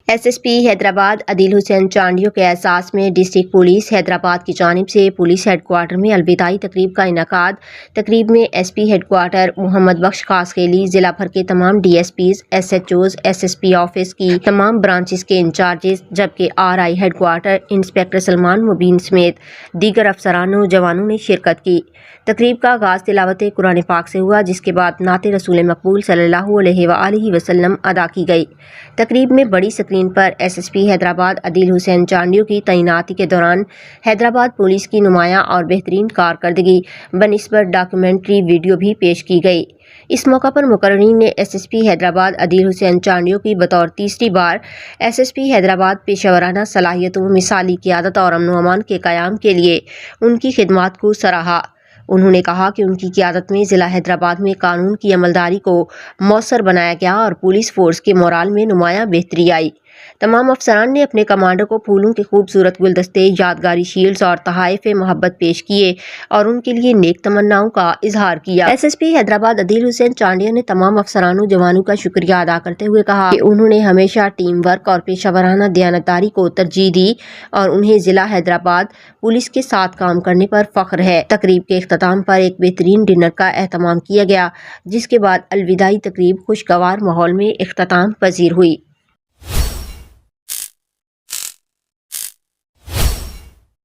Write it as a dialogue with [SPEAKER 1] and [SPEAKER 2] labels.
[SPEAKER 1] SSP Hyderabad عدیل حسین چانڈیو کے احساس میں ڈسٹرکٹ پولیس حیدرآباد کی جانب سے پولیس ہیڈ کوارٹر میں الوداعی تقریب کا انعقاد۔ تقریب میں SP head quarter Muhammad Bakhsh خاصخیلی، ضلع بھر کے تمام DSPs، SHOs، SSP آفس کی تمام برانچز کے انچارجز، جبکہ RI headquarter inspector Salman Mubeen سمیت دیگر افسران و جوانوں نے شرکت کی۔ تقریب کا آغاز تلاوت قرآن پاک سے ہوا، جس کے بعد نعت رسول مقبول صلی اللہ علیہ وآلہ وسلم ادا کی گئی۔ تقریب میں بڑی اسکرین پر SSP حیدرآباد عدیل حسین چانڈیو کی تعیناتی کے دوران حیدرآباد پولیس کی نمایاں اور بہترین کارکردگی بنسبت ڈاکیومنٹری ویڈیو بھی پیش کی گئی۔ اس موقع پر مقررین نے SSP حیدرآباد عدیل حسین چانڈیو کی بطور تیسری بار SSP حیدرآباد پیشہ ورانہ صلاحیتوں، مثالی قیادت اور امن و امان کے قیام کے لیے ان کی خدمات کو سراہا۔ انہوں نے کہا کہ ان کی قیادت میں ضلع حیدرآباد میں قانون کی عملداری کو مؤثر بنایا گیا اور پولیس فورس کے مورال میں نمایاں بہتری آئی۔ تمام افسران نے اپنے کمانڈر کو پھولوں کے خوبصورت گلدستے، یادگاری شیلڈز اور تحائف محبت پیش کیے اور ان کے لیے نیک تمناؤں کا اظہار کیا۔ SSP حیدرآباد عدیل حسین چانڈیو نے تمام افسران و جوانوں کا شکریہ ادا کرتے ہوئے کہا کہ انہوں نے ہمیشہ ٹیم ورک اور پیشہ ورانہ دیانتداری کو ترجیح دی اور انہیں ضلع حیدرآباد پولیس کے ساتھ کام کرنے پر فخر ہے۔ تقریب کے اختتام پر ایک بہترین ڈنر کا اہتمام کیا گیا، جس کے بعد الوداعی تقریب خوشگوار ماحول میں اختتام پذیر ہوئی۔